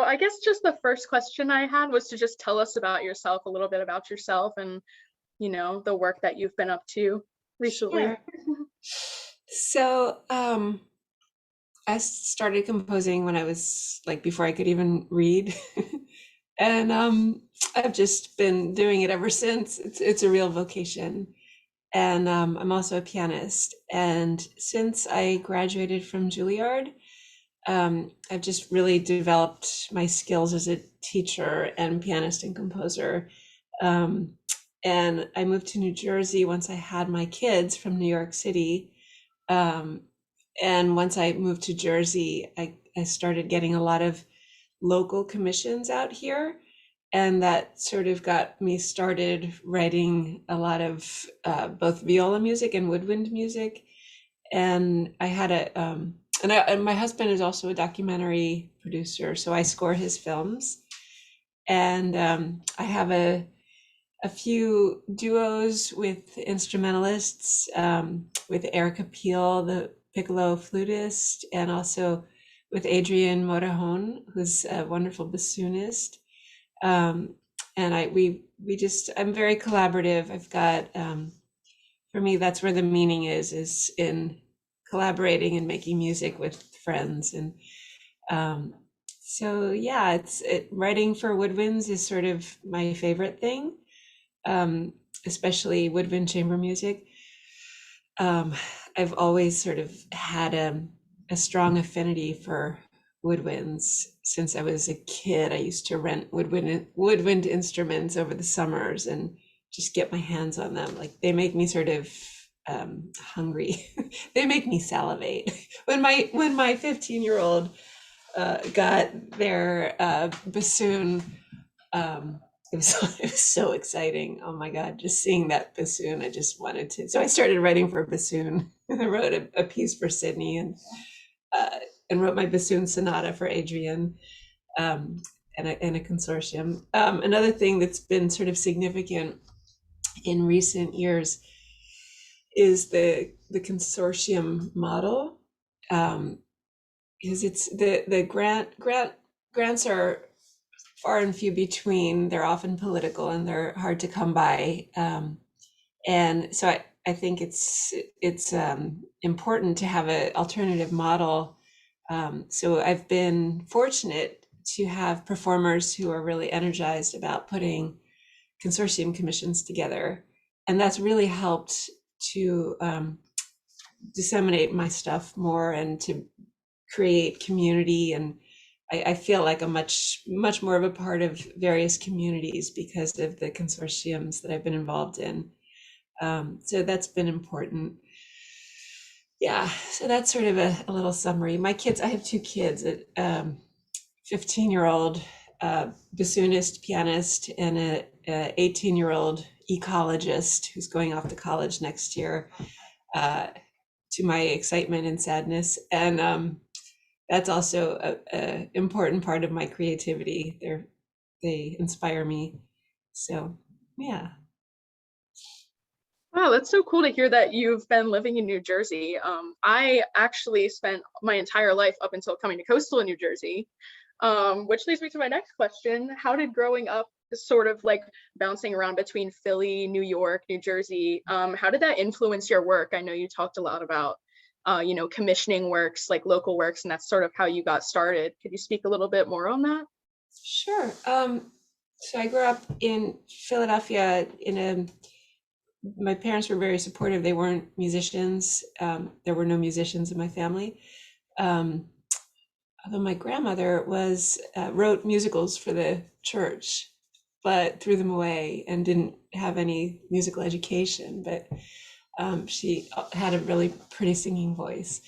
I guess just the first question I had was to just tell us about yourself, a little bit about yourself and, the work that you've been up to recently. Sure. So, I started composing when I was like before I could even read. And I've just been doing it ever since. It's a real vocation. And I'm also a pianist. And since I graduated from Juilliard, I've just really developed my skills as a teacher and pianist and composer. Um, and I moved to New Jersey once I had my kids from New York City. Um, and once I moved to Jersey, I started getting a lot of local commissions out here. And that sort of got me started writing a lot of both viola music and woodwind music. And I had and my husband is also a documentary producer, so I score his films. And I have a few duos with instrumentalists, with Erica Peel, the piccolo flutist, and also with Adrian Morahon, who's a wonderful bassoonist. Um, and I'm very collaborative. I've got, for me, that's where the meaning is in collaborating and making music with friends. And um, so, yeah, writing for woodwinds is sort of my favorite thing, especially woodwind chamber music. Um, I've always sort of had a strong affinity for woodwinds since I was a kid. I used to rent woodwind instruments over the summers and just get my hands on them. Like they make me sort of hungry. They make me salivate. When my 15-year-old got their bassoon, it was, it was so exciting. Oh my God, just seeing that bassoon, I just wanted to. So I started writing for bassoon. I wrote a piece for Sydney uh, and wrote my bassoon sonata for Adrian, um, and a consortium. Another thing that's been sort of significant in recent years is the consortium model, because it's the grants are far and few between. They're often political and they're hard to come by. And so I think it's important to have an alternative model. So I've been fortunate to have performers who are really energized about putting consortium commissions together. And that's really helped to disseminate my stuff more and to create community. And I feel like I'm much more of a part of various communities because of the consortiums that I've been involved in. So that's been important. Yeah, so that's sort of a little summary. My kids, I have two kids, a 15-year-old bassoonist, pianist, and a 18-year-old ecologist who's going off to college next year, to my excitement and sadness. And that's also a important part of my creativity. They inspire me. So yeah. Wow, that's so cool to hear that you've been living in New Jersey. I actually spent my entire life up until coming to coastal in New Jersey, which leads me to my next question. How did growing up, sort of like bouncing around between Philly, New York, New Jersey, how did that influence your work? I know you talked a lot about, commissioning works, like local works, and that's sort of how you got started. Could you speak a little bit more on that? Sure. So I grew up in Philadelphia my parents were very supportive. They weren't musicians. There were no musicians in my family. Um, Although my grandmother wrote musicals for the church, but threw them away and didn't have any musical education. But she had a really pretty singing voice.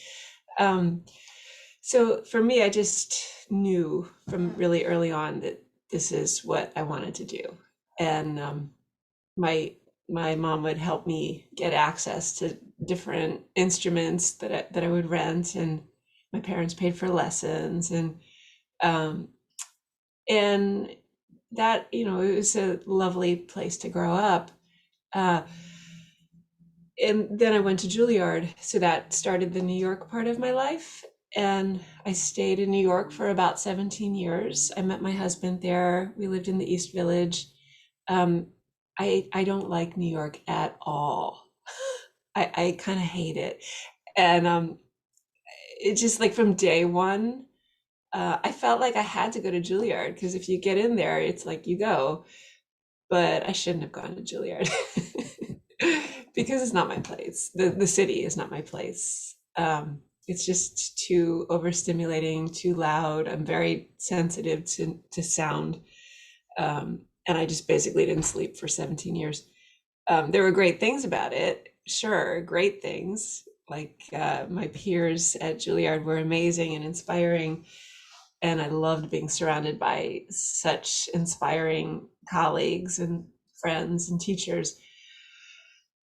Um, so for me, I just knew from really early on that this is what I wanted to do. And my my mom would help me get access to different instruments that I would rent, and my parents paid for lessons, um, and that it was a lovely place to grow up. Uh, and then I went to Juilliard, so that started the New York part of my life. and I stayed in New York for about 17 years. I met my husband there. We lived in the East Village. Um, I don't like New York at all. I kind of hate it. And it just like from day one, I felt like I had to go to Juilliard because if you get in there, it's like you go. But I shouldn't have gone to Juilliard because it's not my place. The city is not my place. It's just too overstimulating, too loud. I'm very sensitive to sound. And I just basically didn't sleep for 17 years. There were great things about it, sure, great things. Like my peers at Juilliard were amazing and inspiring, and I loved being surrounded by such inspiring colleagues and friends and teachers.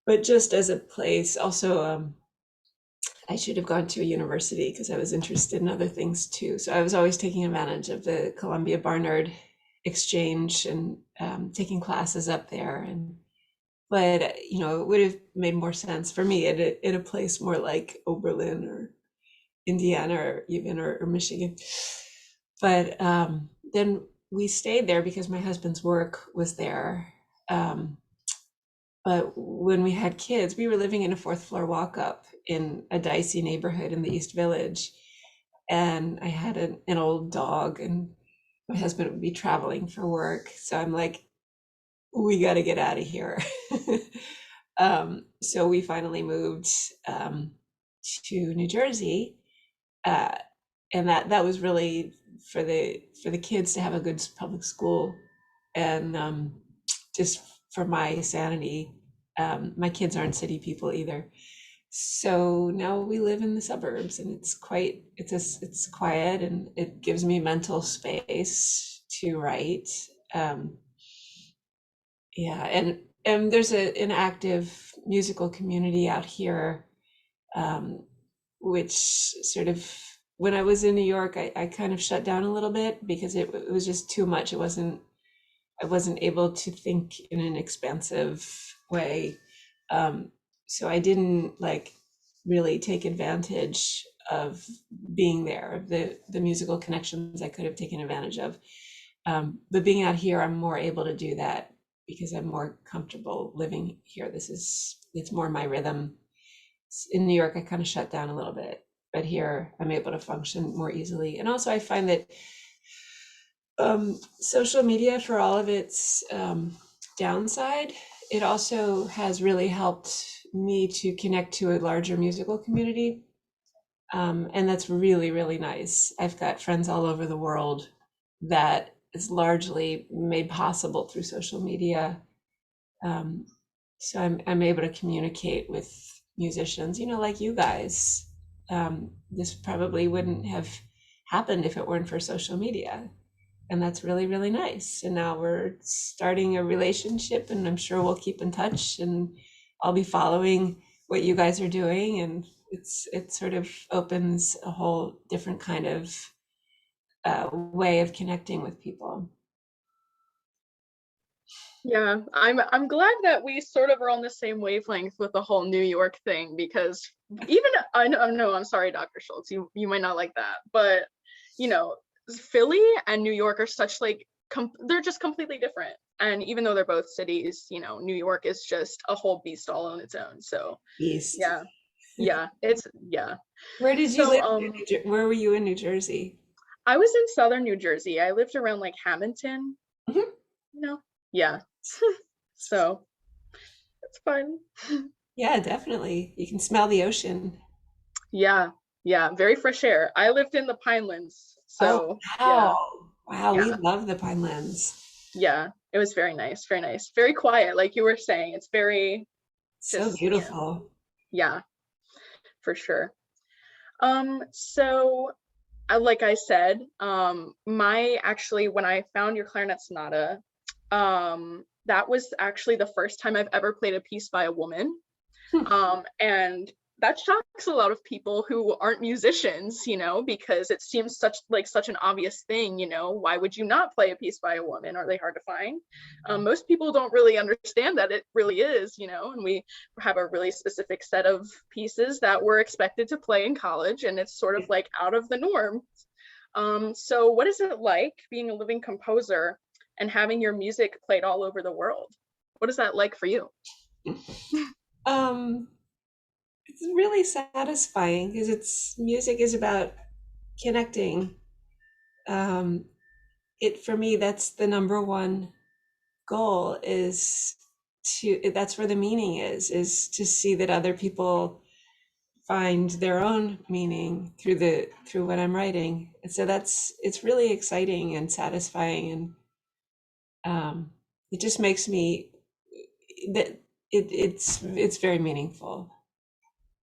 But just as a place, also, I should have gone to a university because I was interested in other things too. So I was always taking advantage of the Columbia Barnard exchange and taking classes up there. And but you know, it would have made more sense for me in a place more like Oberlin or Indiana or even or Michigan. But then we stayed there because my husband's work was there. Um, but when we had kids, we were living in a fourth floor walk up in a dicey neighborhood in the East Village. And I had an old dog, and my husband would be traveling for work. So I'm like, we got to get out of here. So we finally moved to New Jersey, uh, and that was really for the kids to have a good public school, and just for my sanity. My kids aren't city people either, so now we live in the suburbs, and it's quiet, and it gives me mental space to write. Um, yeah, and there's an active musical community out here, um, which sort of when I was in New York, I kind of shut down a little bit because it was just too much. I wasn't able to think in an expansive way. Um, so I didn't like really take advantage of being there, the musical connections I could have taken advantage of. But being out here, I'm more able to do that because I'm more comfortable living here. It's more my rhythm. In New York, I kind of shut down a little bit, but here I'm able to function more easily. And also, I find that social media, for all of its downside, it also has really helped me to connect to a larger musical community. And that's really, really nice. I've got friends all over the world that is largely made possible through social media. Um, so I'm able to communicate with musicians, like you guys. This probably wouldn't have happened if it weren't for social media. And that's really, really nice. And now we're starting a relationship, and I'm sure we'll keep in touch, and I'll be following what you guys are doing. And it sort of opens a whole different kind of way of connecting with people. Yeah, I'm glad that we sort of are on the same wavelength with the whole New York thing, because even I know, I'm sorry, Dr. Schultz, you might not like that, but you know, Philly and New York are such like they're just completely different. And even though they're both cities, New York is just a whole beast all on its own. So East. yeah, yeah. Where did you So live? Where were you in New Jersey? I was in southern New Jersey. I lived around like Hamilton, Mhm. you know. Yeah. So it's fun. Yeah, definitely. You can smell the ocean. Yeah, yeah, very fresh air. I lived in the Pinelands, Oh, so yeah, wow. Wow, we yeah, love the Pinelands. yeah. It was very nice, very nice, very quiet, like you were saying. It's very So just, beautiful. yeah, for sure. So like I said, my actually when I found your clarinet sonata, that was actually the first time I've ever played a piece by a woman. Hmm. And that shocks a lot of people who aren't musicians, because it seems such an obvious thing. Why would you not play a piece by a woman? Are they hard to find? Most people don't really understand that it really is, and we have a really specific set of pieces that we're expected to play in college, and it's sort of like out of the norm. So what is it like being a living composer and having your music played all over the world? What is that like for you? Um, it's really satisfying because music is about connecting. Um, for me, that's the number one goal, is that's where the meaning is to see that other people find their own meaning through what I'm writing. And so it's really exciting and satisfying, and it just makes me that it's very meaningful.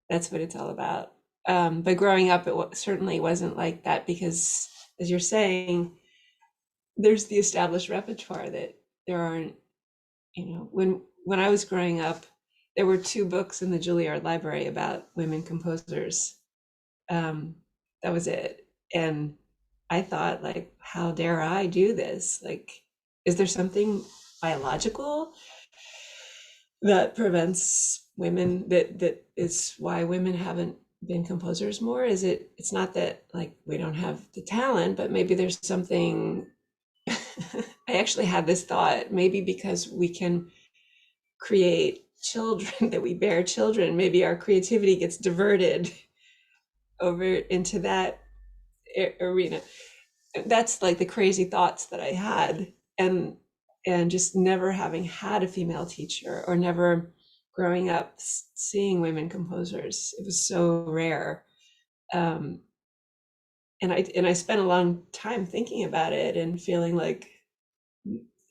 That's what it's all about. But growing up, certainly wasn't like that, because, as you're saying, there's the established repertoire that there aren't. When I was growing up, there were 2 books in the Juilliard library about women composers. Um, that was it. And I thought, like, how dare I do this? Like, is there something biological that prevents women, that is why women haven't been composers more? It's not that, like, we don't have the talent, but maybe there's something. I actually had this thought, maybe because we can create children, that we bear children, maybe our creativity gets diverted over into that arena. That's like the crazy thoughts that I had, and just never having had a female teacher, or never growing up seeing women composers. It was so rare. um, and I spent a long time thinking about it and feeling like,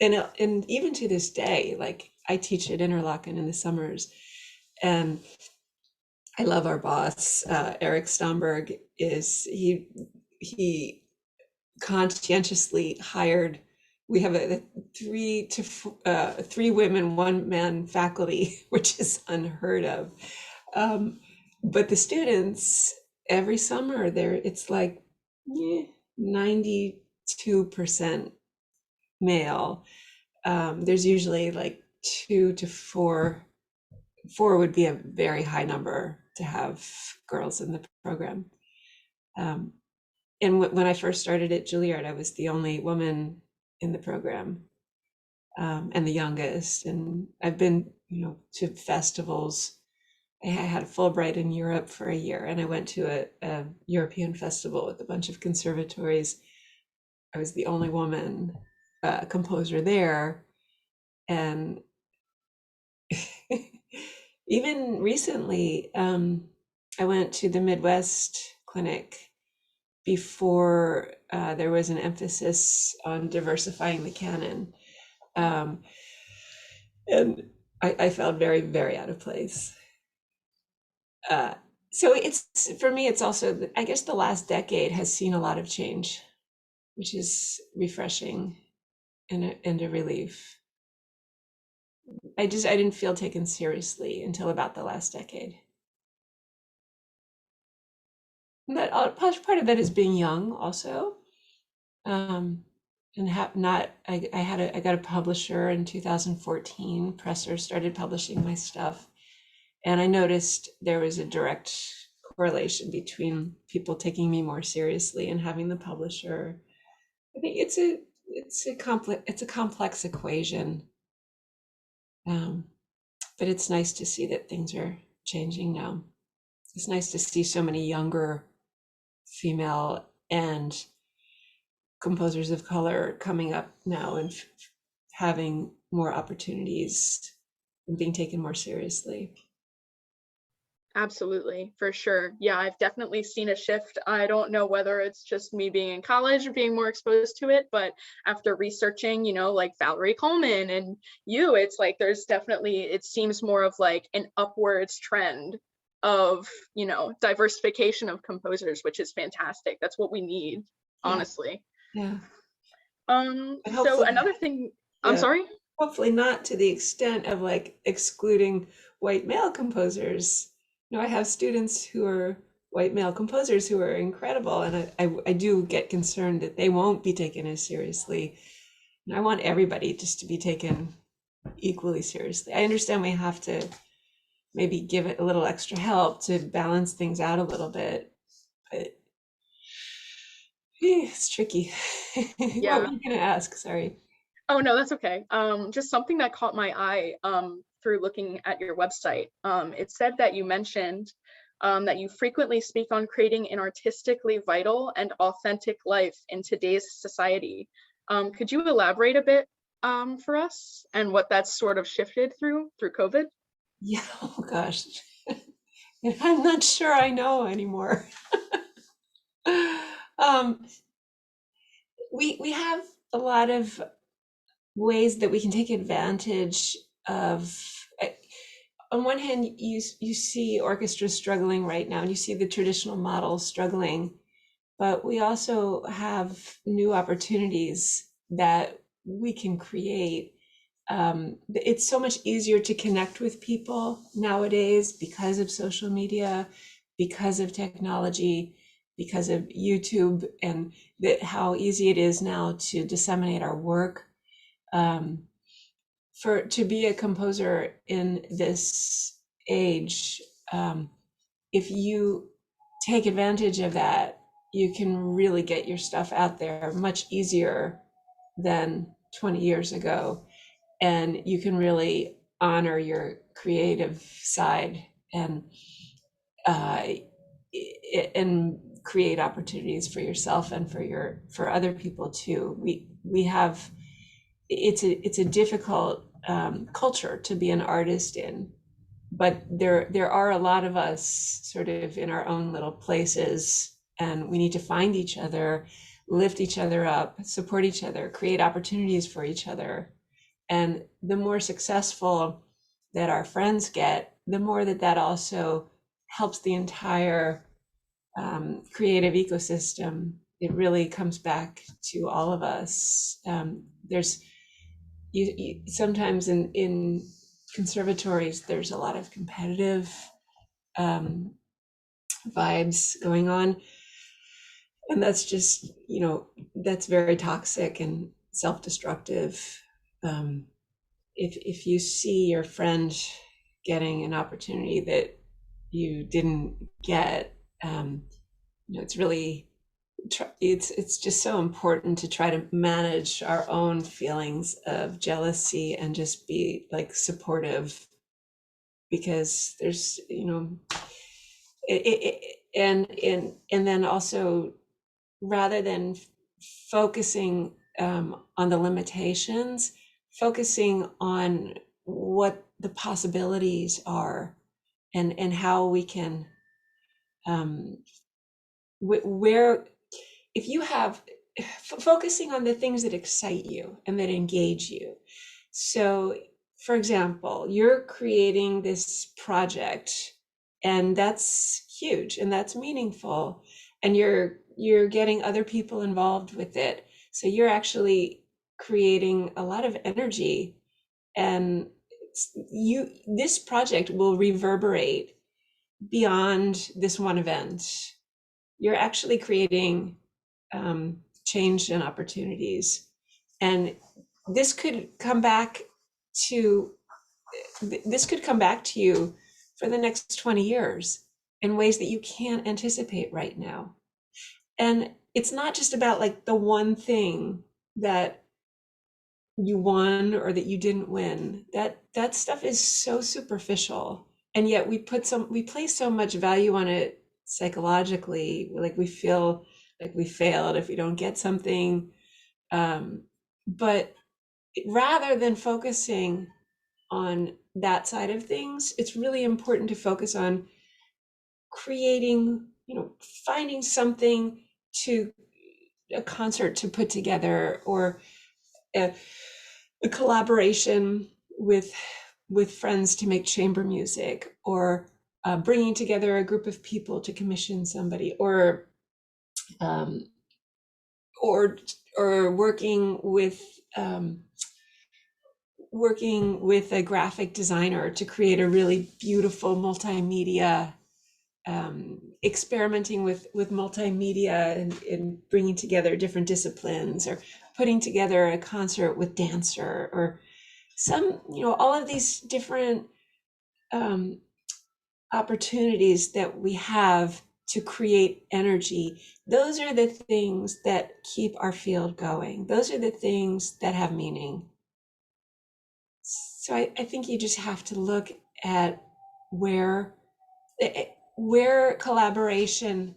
and even to this day, like, I teach at Interlochen in the summers, and I love our boss, Eric Stomberg. He conscientiously hired. We have a 3 women, 1 man faculty, which is unheard of. But the students, every summer, it's like 92% male. There's usually like 2 to 4. 4 would be a very high number to have girls in the program. And when I first started at Juilliard, I was the only woman in the program, and the youngest. And I've been, to festivals. I had a Fulbright in Europe for a year, and I went to a European festival with a bunch of conservatories. I was the only woman composer there. And even recently, I went to the Midwest clinic before there was an emphasis on diversifying the canon. Um, and I felt very, very out of place. So for me, it's also, I guess, the last decade has seen a lot of change, which is refreshing and a relief. I didn't feel taken seriously until about the last decade. And that part of that is being young also. And have not I got a publisher in 2014. Presser started publishing my stuff, and I noticed there was a direct correlation between people taking me more seriously and having the publisher. I think it's a complex equation. But it's nice to see that things are changing now. It's nice to see so many younger female and composers of color coming up now, and having more opportunities and being taken more seriously. Absolutely, for sure. Yeah, I've definitely seen a shift. I don't know whether it's just me being in college or being more exposed to it, but after researching, like Valerie Coleman and it's like there's definitely, it seems more of like an upwards trend of, diversification of composers, which is fantastic. That's what we need, Yeah, honestly. yeah. And So hopefully, another thing, I'm yeah, sorry? hopefully not to the extent of like excluding white male composers. I have students who are white male composers who are incredible, and I do get concerned that they won't be taken as seriously. And I want everybody just to be taken equally seriously. I understand we have to maybe give it a little extra help to balance things out a little bit, but it's tricky. What Yeah. were you gonna ask? Sorry. Oh no, that's okay. Just something that caught my eye through looking at your website. It said that you mentioned that you frequently speak on creating an artistically vital and authentic life in today's society. Could you elaborate a bit for us and what that's sort of shifted through COVID? Yeah, oh gosh. I'm not sure I know anymore. Um, we have a lot of ways that we can take advantage of. On one hand, you see orchestras struggling right now, and you see the traditional model struggling, but we also have new opportunities that we can create. It's so much easier to connect with people nowadays because of social media, because of technology, because of YouTube, and how easy it is now to disseminate our work. Um, for to be a composer in this age, if you take advantage of that, you can really get your stuff out there much easier than 20 years ago. And you can really honor your creative side uh, and create opportunities for yourself and for other people too. We have it's a difficult culture to be an artist in, but there are a lot of us sort of in our own little places, and we need to find each other, lift each other up, support each other, create opportunities for each other. And the more successful that our friends get, the more that also helps the entire creative ecosystem. It really comes back to all of us. There's sometimes in conservatories, there's a lot of competitive um, vibes going on, and that's just that's very toxic and self-destructive. Um, if you see your friend getting an opportunity that you didn't get, it's really it's just so important to try to manage our own feelings of jealousy and just be like supportive, because there's and then also, rather than focusing on the limitations, focusing on what the possibilities are, and how we can um, where if you have focusing on the things that excite you and that engage you. So, for example, you're creating this project, and that's huge and that's meaningful, and you're getting other people involved with it. So you're actually creating a lot of energy, and you this project will reverberate beyond this one event. You're actually creating change and opportunities. And this could come back to this could come back to you for the next 20 years in ways that you can't anticipate right now. And it's not just about like the one thing that you won or that you didn't win. That stuff is so superficial. And yet we place so much value on it psychologically, like we feel like we failed if we don't get something. But rather than focusing on that side of things, it's really important to focus on creating, finding something to a concert to put together, or a, a collaboration with friends to make chamber music, or bringing together a group of people to commission somebody, um, or working with a graphic designer to create a really beautiful multimedia experimenting with multimedia and bringing together different disciplines, or putting together a concert with dancer, or some, all of these different um, opportunities that we have to create energy. Those are the things that keep our field going. Those are the things that have meaning. So I think you just have to look at where where collaboration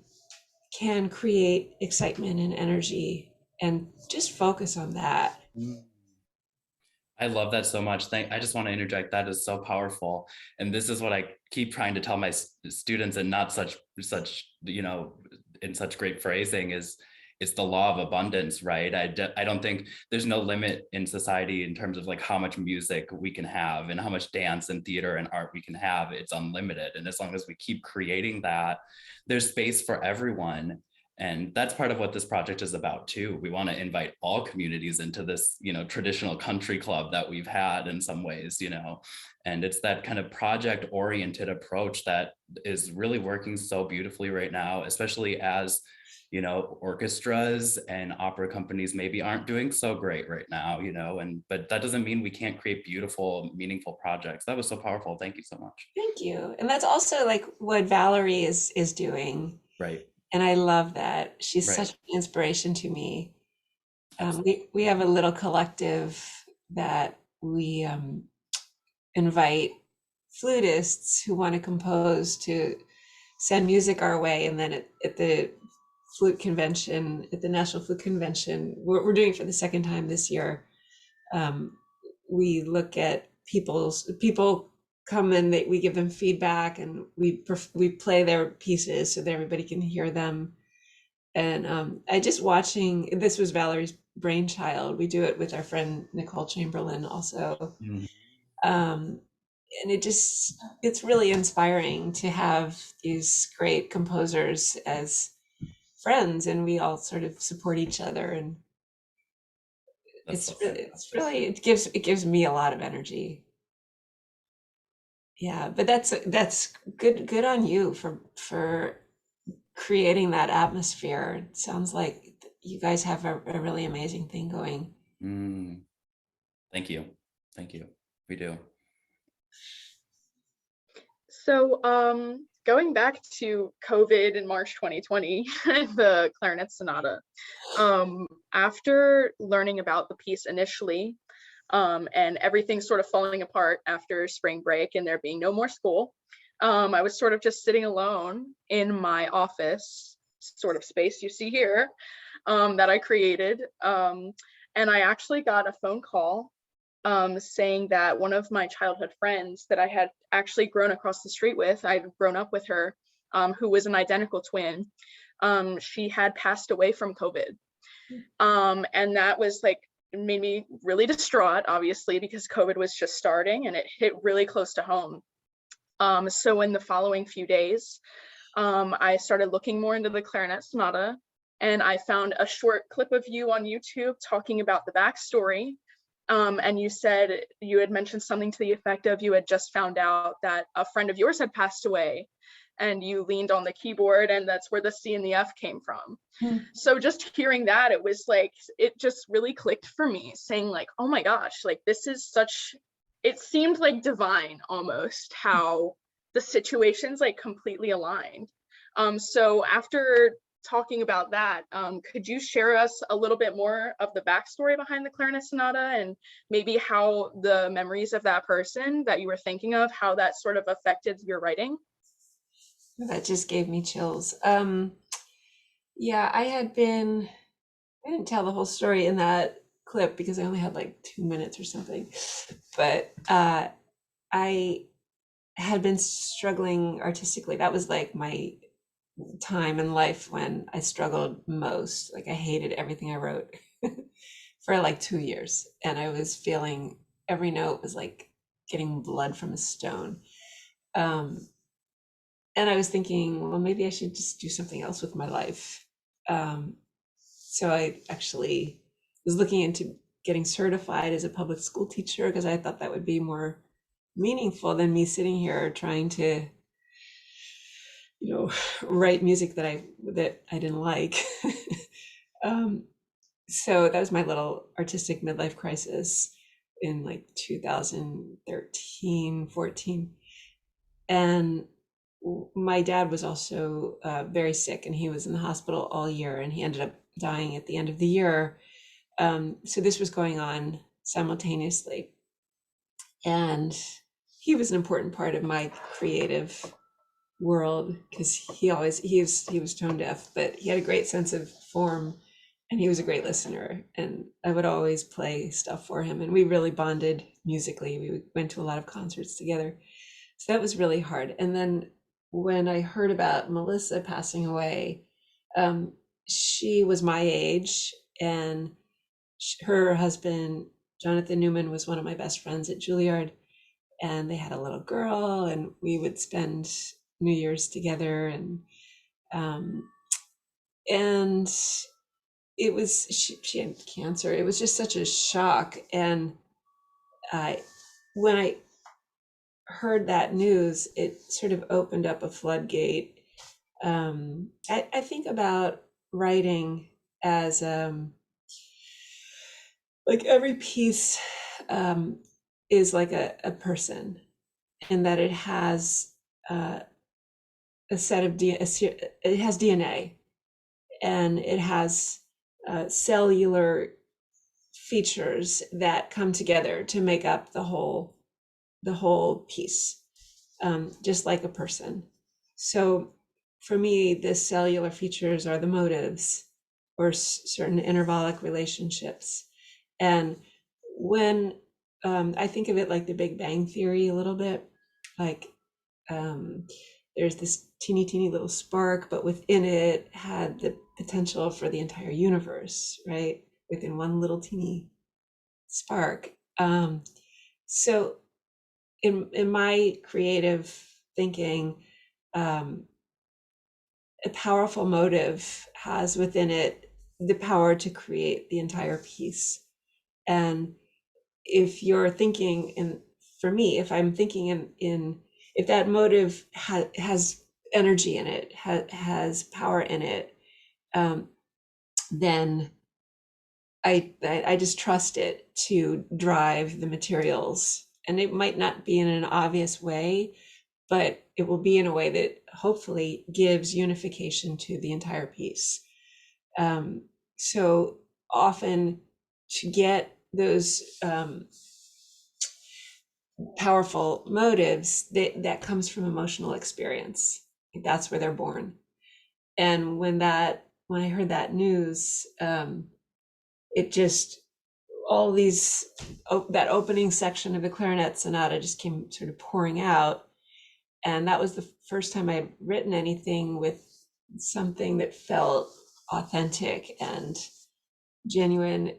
can create excitement and energy, and just focus on that. Mm. I love that so much. I just want to interject. That is so powerful. And this is what I keep trying to tell my students, and not such, in such great phrasing, is it's the law of abundance, right? I don't think there's no limit in society in terms of like how much music we can have and how much dance and theater and art we can have. It's unlimited. And as long as we keep creating that, there's space for everyone. And that's part of what this project is about too. We want to invite all communities into this, traditional country club that we've had in some ways, and it's that kind of project oriented approach that is really working so beautifully right now, especially as, orchestras and opera companies maybe aren't doing so great right now, but that doesn't mean we can't create beautiful, meaningful projects. That was so powerful. Thank you so much. Thank you. And that's also like what Valerie is doing. Right. And I love that. She's Right. such an inspiration to me. We have a little collective that we invite flutists who want to compose to send music our way. And then at the flute convention, at the National Flute Convention, we're doing it for the second time this year. We look at people come and we give them feedback, and we play their pieces so that everybody can hear them. And I just watching, this was Valerie's brainchild. We do it with our friend Nicole Chamberlain also. Mm-hmm. And it's really inspiring to have these great composers as friends, and we all sort of support each other. And it gives me a lot of energy. Yeah, but that's good on you for creating that atmosphere. It sounds like you guys have a really amazing thing going. Thank you. We do. So going back to COVID in March 2020, the clarinet sonata, after learning about the piece initially, and everything sort of falling apart after spring break and there being no more school, I was sort of just sitting alone in my office sort of space you see here, that I created. And I actually got a phone call saying that one of my childhood friends that I had actually grown across the street with, I'd grown up with her, who was an identical twin, she had passed away from COVID. And that was like, made me really distraught, obviously, because COVID was just starting and it hit really close to home. So in the following few days, I started looking more into the clarinet sonata, and I found a short clip of you on YouTube talking about the backstory. And you said you had mentioned something to the effect of you had just found out that a friend of yours had passed away, and you leaned on the keyboard, and that's where the C and the F came from. So just hearing that, it was like, it just really clicked for me, saying like, oh my gosh, like this is such, it seemed like divine almost, how the situations like completely aligned. So after talking about that, could you share us a little bit more of the backstory behind the clarinet sonata, and maybe how the memories of that person that you were thinking of, how that sort of affected your writing? That just gave me chills. Yeah, I didn't tell the whole story in that clip because I only had like 2 minutes or something, but I had been struggling artistically. That was like my time in life when I struggled most. Like I hated everything I wrote for like 2 years, and I was feeling every note was like getting blood from a stone. And I was thinking, well, maybe I should just do something else with my life. So I actually was looking into getting certified as a public school teacher because I thought that would be more meaningful than me sitting here trying to write music that I didn't like. um, so that was my little artistic midlife crisis in like 2013, 14. And my dad was also very sick, and he was in the hospital all year, and he ended up dying at the end of the year. So this was going on simultaneously. And he was an important part of my creative world because he was tone deaf, but he had a great sense of form, and he was a great listener. And I would always play stuff for him, and we really bonded musically. We went to a lot of concerts together. So that was really hard. And then when I heard about Melissa passing away, she was my age, and her husband, Jonathan Newman, was one of my best friends at Juilliard, and they had a little girl, and we would spend New Year's together. Um, and it was, she had cancer. It was just such a shock. And when I heard that news, it sort of opened up a floodgate. I think about writing as like every piece is like a person, in that it has a set of it has DNA, and it has cellular features that come together to make up the whole piece, just like a person. So for me, the cellular features are the motives or certain intervallic relationships. And when I think of it like the Big Bang Theory a little bit, like there's this teeny little spark, but within it had the potential for the entire universe, right? Within one little teeny spark. So in my creative thinking, a powerful motive has within it the power to create the entire piece. And if you're thinking, and for me, if I'm thinking in if that motive has energy in it, has power in it, then I just trust it to drive the materials. And it might not be in an obvious way, but it will be in a way that hopefully gives unification to the entire piece. So often to get those powerful motives, that comes from emotional experience. That's where they're born. And when I heard that news, it just, all these, that opening section of the clarinet sonata just came sort of pouring out. And that was the first time I'd written anything with something that felt authentic and genuine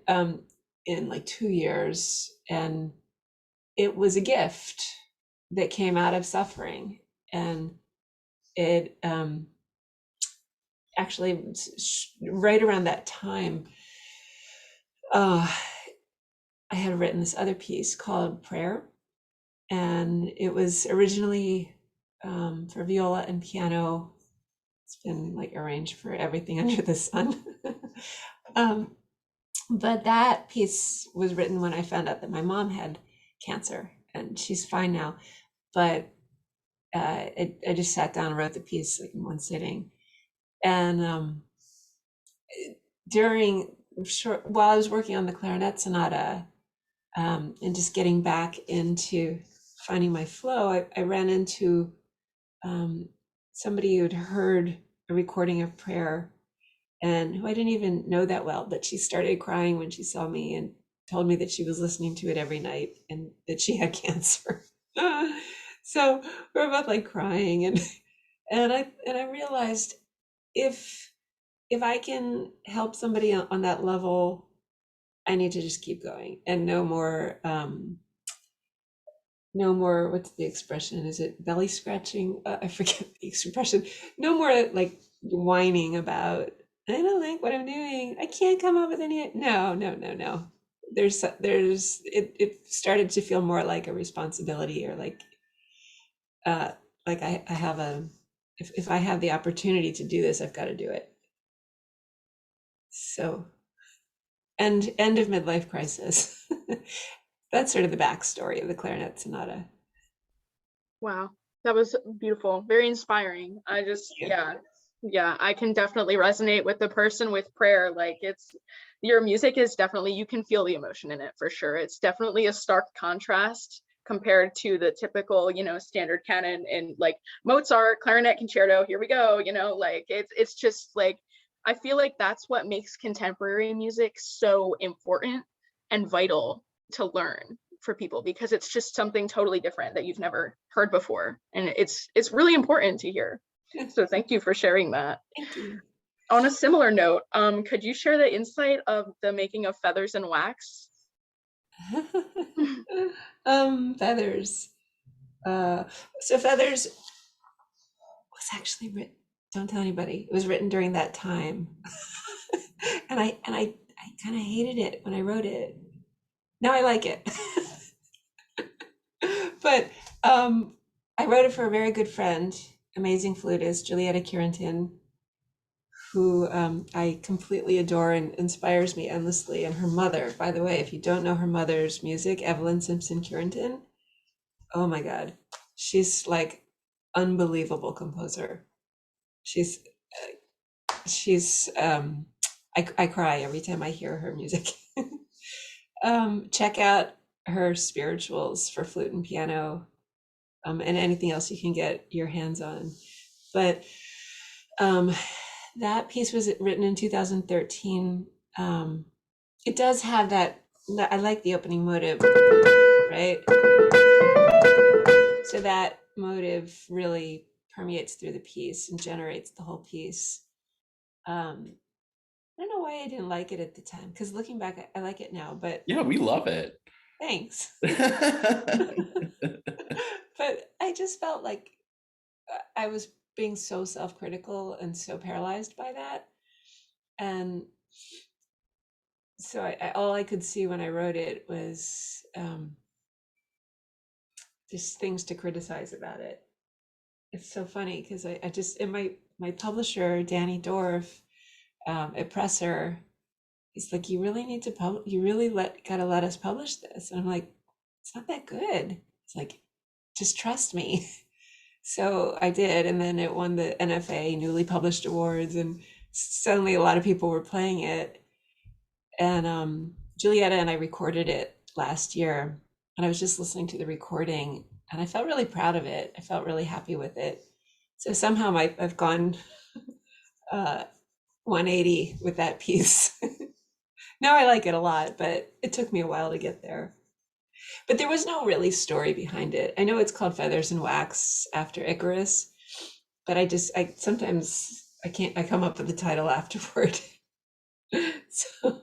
in like 2 years. And it was a gift that came out of suffering. And it actually, right around that time, I had written this other piece called Prayer. And it was originally for viola and piano. It's been like arranged for everything under the sun. But that piece was written when I found out that my mom had cancer, and she's fine now. But I just sat down and wrote the piece like in one sitting. And while I was working on the clarinet sonata, and just getting back into finding my flow, I ran into somebody who'd heard a recording of Prayer, and who I didn't even know that well, but she started crying when she saw me and told me that she was listening to it every night and that she had cancer. So we were both like crying, and I realized if I can help somebody on that level, I need to just keep going, and no more, what's the expression? Is it belly scratching? I forget the expression. No more like whining about, I don't like what I'm doing. I can't come up with any. No. It started to feel more like a responsibility, or like I have a if I have the opportunity to do this, I've got to do it. So, end of midlife crisis. That's sort of the backstory of the clarinet sonata. Wow, that was beautiful, very inspiring. I just, yeah, I can definitely resonate with the person with prayer. Like, it's, your music is definitely, you can feel the emotion in it for sure. It's definitely a stark contrast compared to the typical, you know, standard canon and like Mozart, clarinet concerto, here we go, you know, like it's just like, I feel like that's what makes contemporary music so important and vital to learn for people, because it's just something totally different that you've never heard before, and it's really important to hear. So thank you for sharing that. Thank you. On a similar note, could you share the insight of the making of Feathers and Wax? Feathers. So Feathers was actually written, don't tell anybody, it was written during that time. and I kind of hated it when I wrote it. Now I like it. But I wrote it for a very good friend, amazing flutist, Julietta Curenton, who I completely adore and inspires me endlessly. And her mother, by the way, if you don't know her mother's music, Evelyn Simpson Curenton, oh my God, she's like unbelievable composer. She's I cry every time I hear her music. Check out her spirituals for flute and piano, and anything else you can get your hands on. But that piece was written in 2013. It does have that, I like the opening motive, right? So that motive really permeates through the piece and generates the whole piece. I don't know why I didn't like it at the time, because looking back, I like it now, but Yeah, we love it. thanks. But I just felt like I was being so self-critical and so paralyzed by that. And so all I could see when I wrote it was just things to criticize about it. It's so funny because I just, and my publisher, Danny Dorff, at Presser, he's like, you really need to you really gotta let us publish this. And I'm like, it's not that good. It's like, just trust me. So I did, and then it won the NFA newly published awards, and suddenly a lot of people were playing it. And Julietta and I recorded it last year, and I was just listening to the recording, and I felt really proud of it. I felt really happy with it. So somehow I've gone 180 with that piece. Now I like it a lot, but it took me a while to get there. But there was no really story behind it. I know it's called Feathers and Wax after Icarus, but I sometimes I come up with the title afterward. So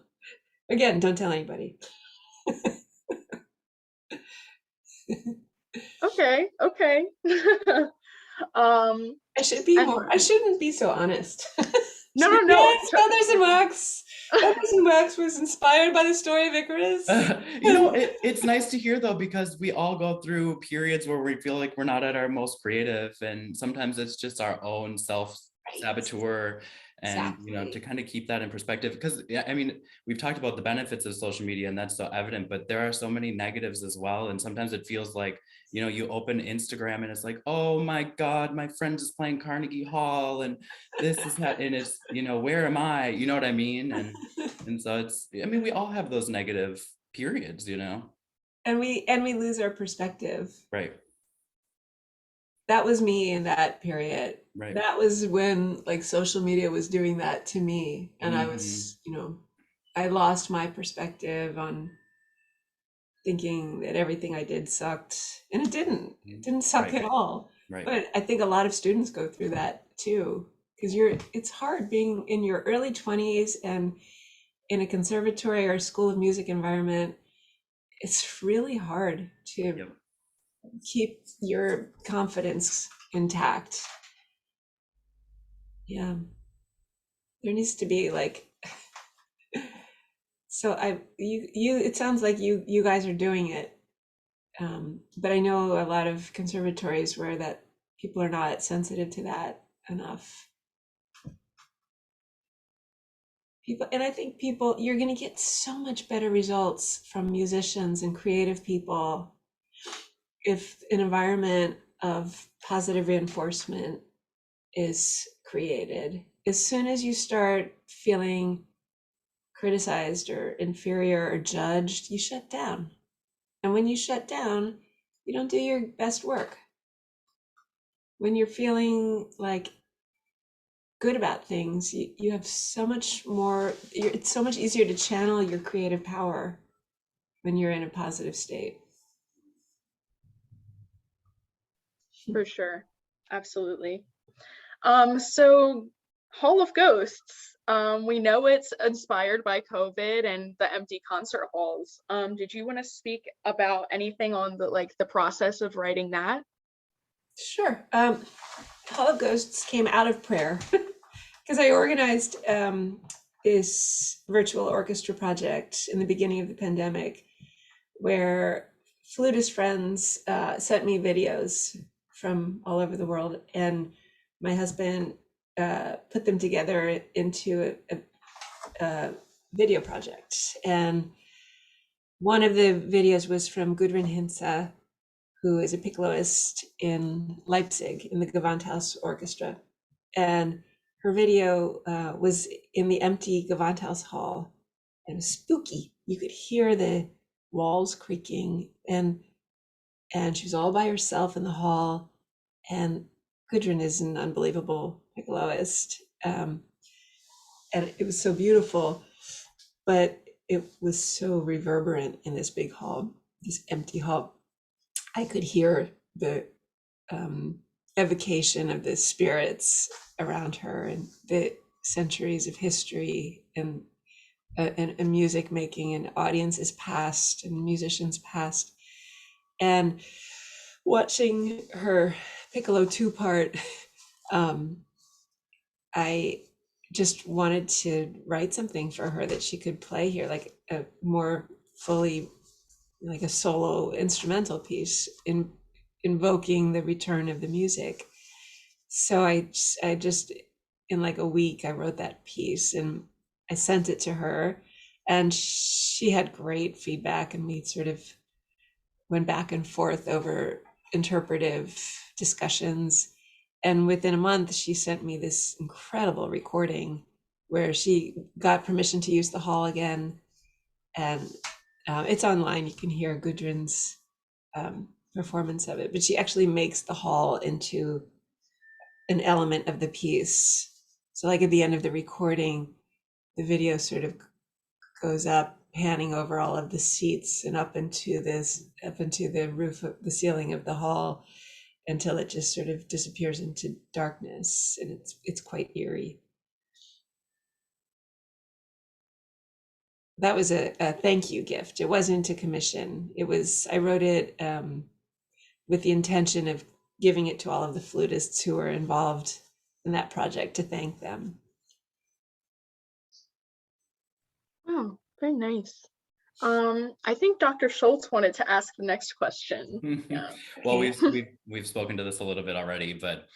again, don't tell anybody. Okay. I shouldn't be so honest. No. Yes, Feathers and Wax. Feathers and Wax was inspired by the story of Icarus. You know, it's nice to hear though, because we all go through periods where we feel like we're not at our most creative, and sometimes it's just our own self-saboteur. And Exactly. you know, to kind of keep that in perspective, because I mean, we've talked about the benefits of social media and that's so evident, but there are so many negatives as well. And sometimes it feels like, you know, you open Instagram and it's like, oh my God, my friend is playing Carnegie Hall and this is that, and it's, you know, where am I? You know what I mean? And so it's, I mean, we all have those negative periods, you know. And we lose our perspective. Right. That was me in that period. Right. That was when like social media was doing that to me. And I was, Mm-hmm. you know, I lost my perspective on thinking that everything I did sucked. And it didn't. It didn't suck Right. at all. Right. But I think a lot of students go through that too. Because it's hard being in your early 20s and in a conservatory or school of music environment. It's really hard to Yep. keep your confidence intact. Yeah, there needs to be like, so it sounds like you guys are doing it, but I know a lot of conservatories where that people are not sensitive to that. enough. People, and I think you're going to get so much better results from musicians and creative people if an environment of positive reinforcement is created. As soon as you start feeling criticized or inferior or judged, you shut down. And when you shut down, you don't do your best work. When you're feeling like good about things, you have so much more, it's so much easier to channel your creative power when you're in a positive state. For sure. Absolutely. So Hall of Ghosts, we know it's inspired by COVID and the empty concert halls. Did you want to speak about anything on the process of writing that? Sure. Holo Ghosts came out of prayer because I organized this virtual orchestra project in the beginning of the pandemic where flutist friends sent me videos from all over the world, and my husband put them together into a video project. And one of the videos was from Gudrun Hinze, who is a piccoloist in Leipzig in the Gewandhaus Orchestra. And her video was in the empty Gewandhaus Hall. And it was spooky. You could hear the walls creaking, and she was all by herself in the hall. And Gudrun is an unbelievable piccoloist. And it was so beautiful, but it was so reverberant in this big hall, this empty hall. I could hear the evocation of the spirits around her and the centuries of history and music making and audiences past and musicians past. And watching her piccolo two-part, I just wanted to write something for her that she could play here, like a more fully, like a solo instrumental piece invoking the return of the music. So I just in like a week I wrote that piece and I sent it to her, and she had great feedback, and we sort of went back and forth over interpretive discussions. And within a month, she sent me this incredible recording where she got permission to use the hall again. And it's online. You can hear Gudrun's performance of it, but she actually makes the hall into an element of the piece. So like at the end of the recording, the video sort of goes up, panning over all of the seats and up into the roof of the ceiling of the hall until it just sort of disappears into darkness, and it's quite eerie. That was a thank you gift. It wasn't a commission. I wrote it with the intention of giving it to all of the flutists who were involved in that project to thank them. Oh, very nice. I think Dr. Schultz wanted to ask the next question. Yeah. Well, we've spoken to this a little bit already, but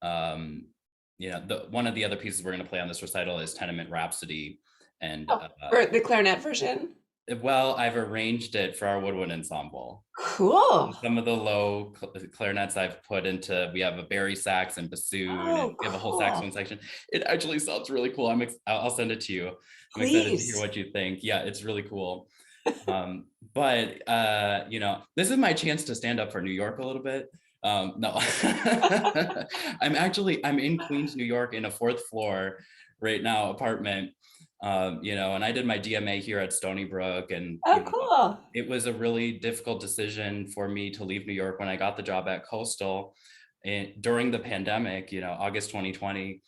one of the other pieces we're going to play on this recital is Tenement Rhapsody, and for the clarinet version. Well, I've arranged it for our woodwind ensemble. Cool. Some of the low clarinets I've put into, we have a bari sax and bassoon, and we have a whole saxophone section. It actually sounds really cool. I'll send it to you. I'm excited to hear what you think. Yeah, it's really cool. But this is my chance to stand up for New York a little bit. No, I'm in Queens, New York, in a 4th floor right now apartment. And I did my DMA here at Stony Brook, and cool. It was a really difficult decision for me to leave New York when I got the job at Coastal during the pandemic, August 2020.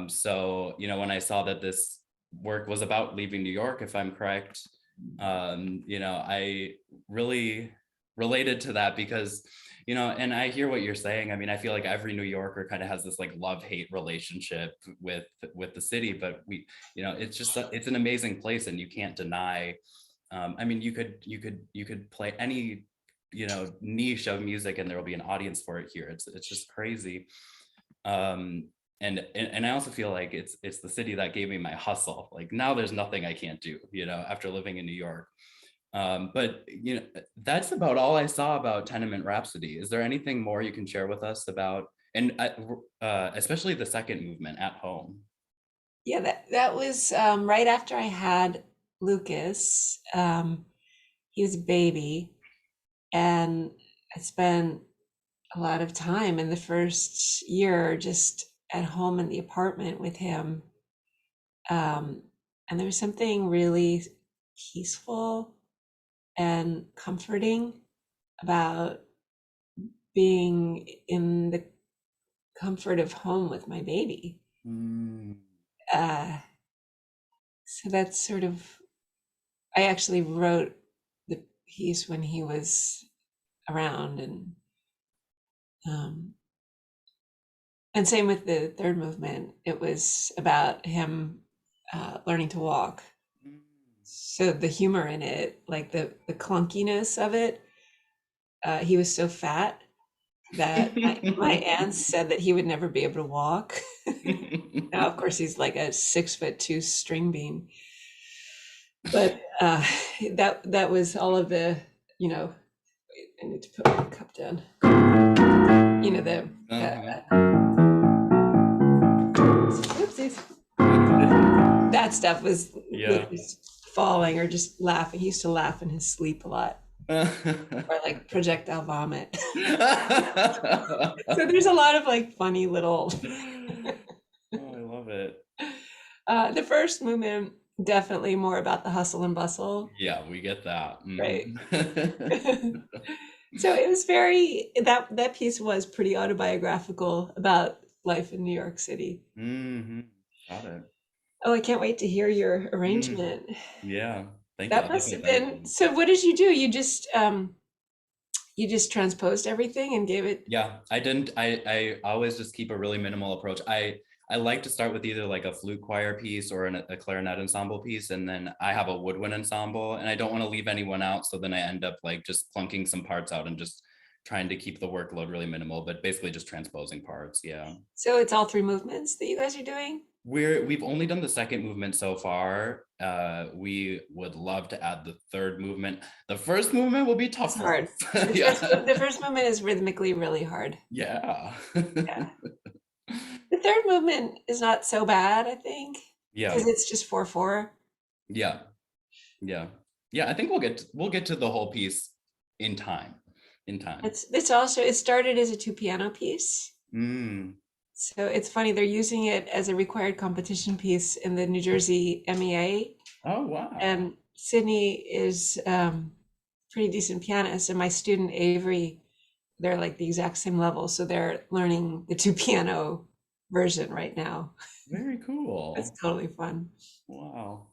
So, when I saw that this work was about leaving New York, if I'm correct, I really related to that because, and I hear what you're saying. I mean, I feel like every New Yorker kind of has this like love-hate relationship with the city, but it's an amazing place, and you can't deny. I mean, you could play any, niche of music and there will be an audience for it here. It's just crazy. and I also feel like it's the city that gave me my hustle. Like now there's nothing I can't do, you know, after living in New York. But you know, that's about all I saw about Tenement Rhapsody. Is there anything more you can share with us about, and especially the second movement, At Home? Yeah, that was right after I had Lucas. He was a baby, and I spent a lot of time in the first year just at home in the apartment with him. And there was something really peaceful and comforting about being in the comfort of home with my baby. Mm. Uh, so that's sort of, I actually wrote the piece when he was around, um, and same with the third movement. It was about him learning to walk. So the humor in it, like the clunkiness of it, he was so fat that my aunts said that he would never be able to walk. Now, of course, he's like a 6'2" string bean. But that was all of the, you know, I need to put my cup down. You know, the oopsies. That stuff was just falling or just laughing. He used to laugh in his sleep a lot. Or like projectile vomit. So there's a lot of like funny little Oh, I love it. The first movement, definitely more about the hustle and bustle. Yeah, we get that. Right. So it was very, that piece was pretty autobiographical about life in New York City. Got it. Oh, I can't wait to hear your arrangement. Yeah, thank you. That must have been, so what did you do? You just transposed everything and gave it? Yeah, I didn't. I always just keep a really minimal approach. I like to start with either like a flute choir piece or a clarinet ensemble piece, and then I have a woodwind ensemble, and I don't want to leave anyone out. So then I end up like just plunking some parts out and just trying to keep the workload really minimal, but basically just transposing parts. Yeah. So it's all three movements that you guys are doing? We've only done the second movement so far. We would love to add the third movement. The first movement will be tough. It's hard. The first movement is rhythmically really hard. Yeah. Yeah. The third movement is not so bad, I think. Yeah. Because it's just 4/4. Yeah. Yeah. Yeah. I think we'll get to the whole piece in time. It's also, it started as a 2-piano piece. So it's funny, they're using it as a required competition piece in the New Jersey MEA. Oh, wow. And Sydney is pretty decent pianist, and my student Avery, they're like the exact same level. So they're learning the 2-piano version right now. Very cool. It's totally fun. Wow.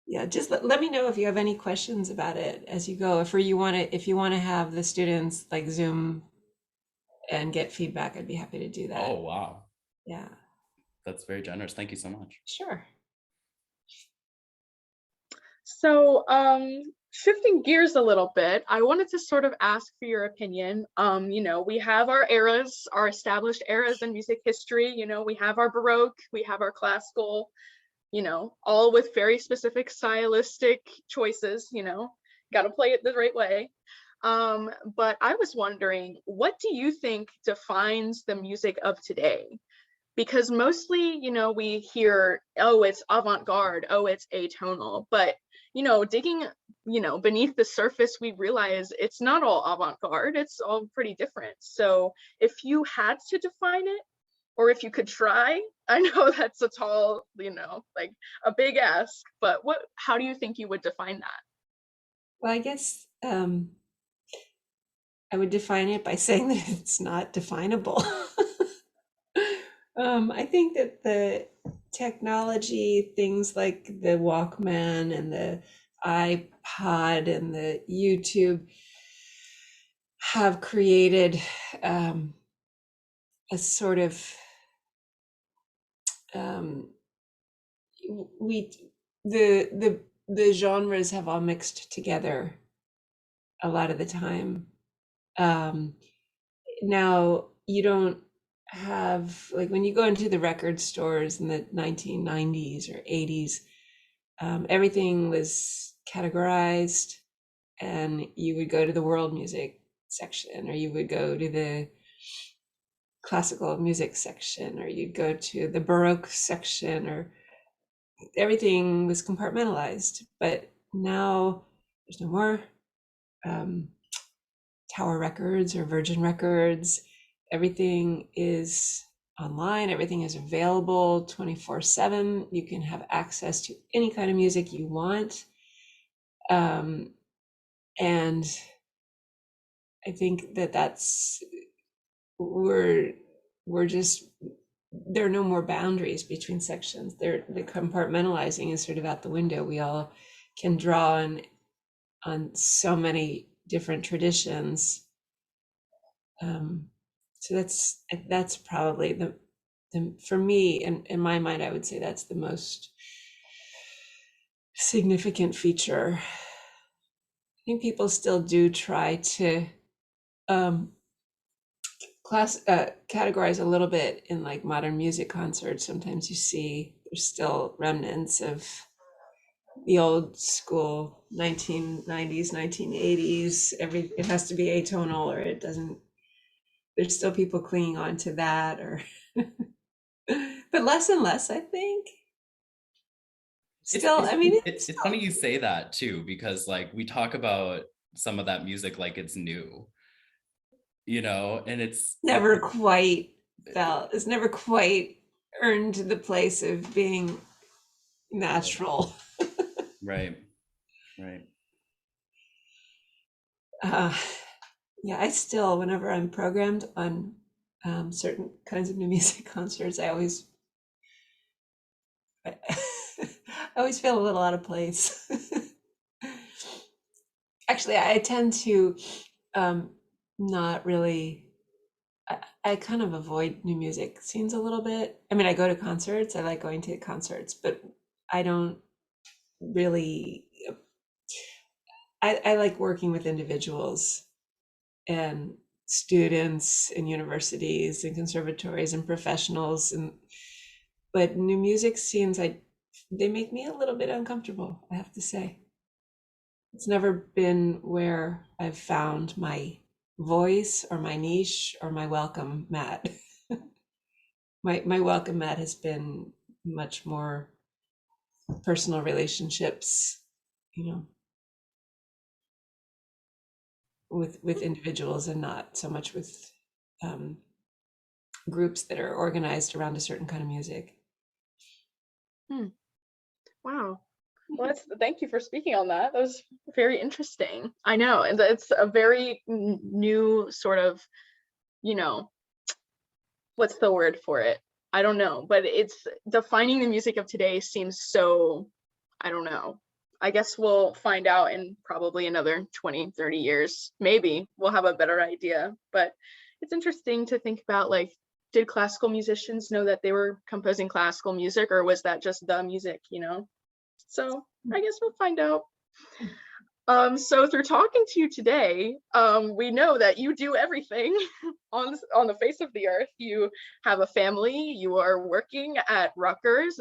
Yeah, just let me know if you have any questions about it as you go. If you want to have the students like Zoom and get feedback, I'd be happy to do that. Oh, wow. Yeah. That's very generous. Thank you so much. Sure. So shifting gears a little bit, I wanted to sort of ask for your opinion. You know, we have our eras, our established eras in music history. You know, we have our Baroque, we have our classical, you know, all with very specific stylistic choices, you know, got to play it the right way. But I was wondering, what do you think defines the music of today? Because mostly, you know, we hear, oh, it's avant-garde, oh, it's atonal, but, you know, digging, you know, beneath the surface, we realize it's not all avant-garde, it's all pretty different. So if you had to define it, or if you could try, I know that's a tall, you know, like a big ask, but how do you think you would define that? Well, I guess I would define it by saying that it's not definable. I think that the technology, things like the Walkman and the iPod and the YouTube, have created a sort of the genres have all mixed together a lot of the time. Now you don't have, like, when you go into the record stores in the 1990s or 80s, everything was categorized, and you would go to the world music section, or you would go to the classical music section, or you'd go to the Baroque section, or everything was compartmentalized. But now there's no more Tower Records or Virgin Records. Everything is online, everything is available 24/7. You can have access to any kind of music you want. And I think that's we're just, there are no more boundaries between sections. The compartmentalizing is sort of out the window. We all can draw on so many different traditions. So that's probably the for me, in my mind, I would say that's the most significant feature. I think people still do try to categorize a little bit in like modern music concerts. Sometimes you see there's still remnants of the old school 1990s, 1980s. It has to be atonal, or it doesn't. There's still people clinging on to that, or but less and less, I think. Still, I mean, it's funny you say that too, because like we talk about some of that music like it's new, and it's never quite it's never quite earned the place of being natural. right. Yeah, I still, whenever I'm programmed on certain kinds of new music concerts, I always feel a little out of place. Actually, I tend to not really. I kind of avoid new music scenes a little bit. I mean, I go to concerts. I like going to concerts, but I don't really. I like working with individuals and students and universities and conservatories and professionals, but new music scenes, they make me a little bit uncomfortable, I have to say. It's never been where I've found my voice or my niche or my welcome mat. My welcome mat has been much more personal relationships, with individuals, and not so much with groups that are organized around a certain kind of music. Wow. Well, thank you for speaking on that. That was very interesting. I know, and it's a very new sort of, what's the word for it? I don't know, but it's defining the music of today seems so, I don't know. I guess we'll find out in probably another 20, 30 years. Maybe we'll have a better idea, but it's interesting to think about, like, did classical musicians know that they were composing classical music, or was that just the music, So I guess we'll find out. So through talking to you today, we know that you do everything on the face of the earth. You have a family, you are working at Rutgers,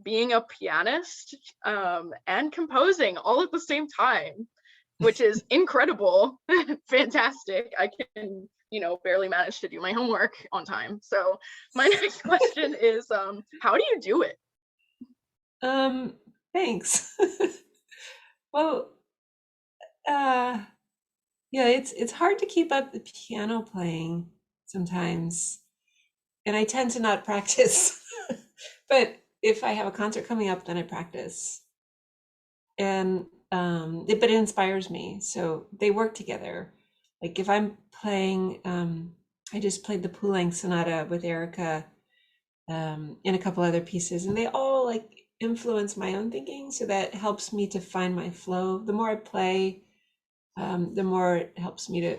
being a pianist, and composing all at the same time, which is incredible, fantastic. I can, barely manage to do my homework on time. So my next question is, how do you do it? Thanks. Well, yeah, it's hard to keep up the piano playing sometimes, and I tend to not practice. But if I have a concert coming up, then I practice, and but it inspires me. So they work together. Like if I'm playing, I just played the Poulenc Sonata with Erica, and a couple other pieces, and they all like influence my own thinking, so that helps me to find my flow. The more I play, the more it helps me to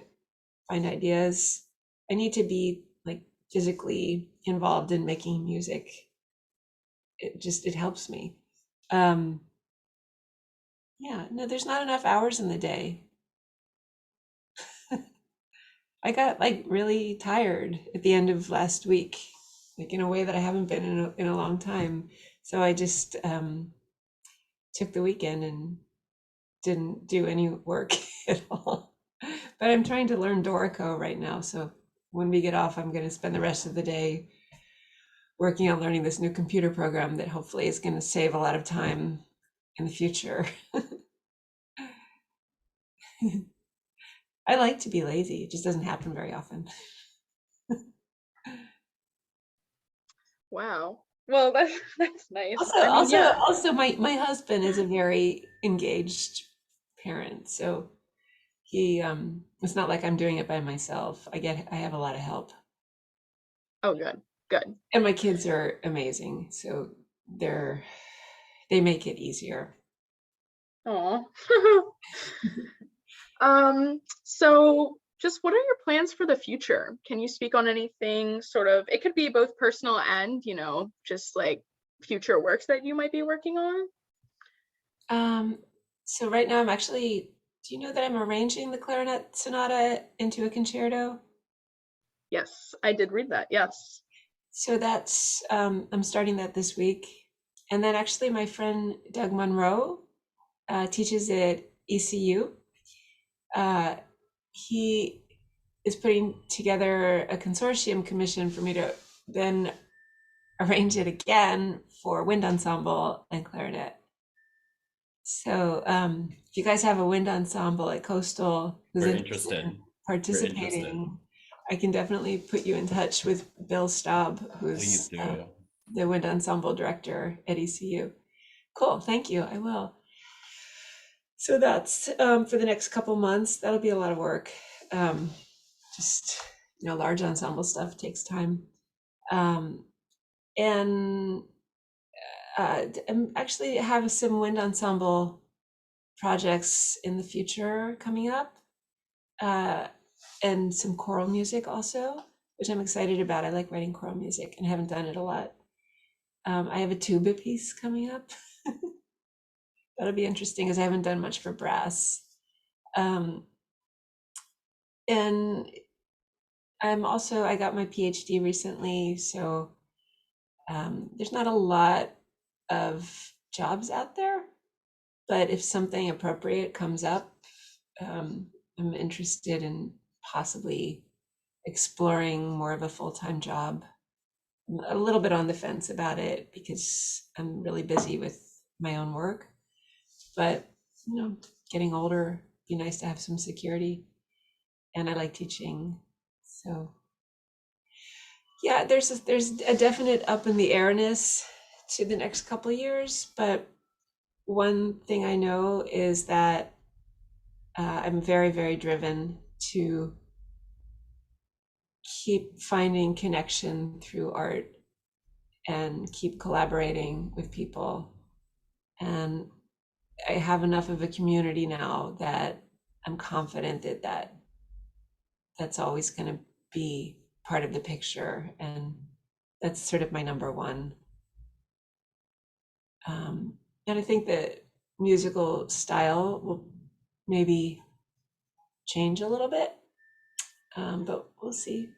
find ideas. I need to be like physically involved in making music. It helps me. Yeah, no, there's not enough hours in the day. I got like really tired at the end of last week, like in a way that I haven't been in a long time. So I just took the weekend and didn't do any work at all. But I'm trying to learn Dorico right now. So when we get off, I'm going to spend the rest of the day working on learning this new computer program that hopefully is going to save a lot of time in the future. I like to be lazy. It just doesn't happen very often. Wow. Well, that's nice. Also, I mean, also, yeah. also, my husband is a very engaged parent, so he it's not like I'm doing it by myself. I have a lot of help, Oh, good. Good. and my kids are amazing, so they're they make it easier. Aw. So just what are your plans for the future? Can you speak on anything sort of, it could be both personal and, just like future works that you might be working on? Um, so right now I'm actually, do you know that I'm arranging the clarinet sonata into a concerto? Yes, I did read that. Yes. So that's I'm starting that this week. And then actually my friend Doug Monroe teaches at ECU. Uh, he is putting together a consortium commission for me to then arrange it again for wind ensemble and clarinet. So if you guys have a wind ensemble at Coastal who's We're interested interested. in We're interested. participating, I can definitely put you in touch with Bill Staub, Please who's do. the wind ensemble director at ECU. Cool, thank you, I will. So that's for the next couple months. That'll be a lot of work. Just, large ensemble stuff takes time. And actually have some wind ensemble projects in the future coming up, and some choral music also, which I'm excited about. I like writing choral music and haven't done it a lot. I have a tuba piece coming up. That'll be interesting because I haven't done much for brass. And I got my PhD recently, so there's not a lot of jobs out there, but if something appropriate comes up, I'm interested in possibly exploring more of a full-time job. I'm a little bit on the fence about it because I'm really busy with my own work, but getting older, be nice to have some security, and I like teaching, so yeah, there's a definite up in the airness to the next couple of years, but one thing I know is that I'm very, very driven to keep finding connection through art and keep collaborating with people. And I have enough of a community now that I'm confident that's always going to be part of the picture. And that's sort of my number one. And I think that musical style will maybe change a little bit, but we'll see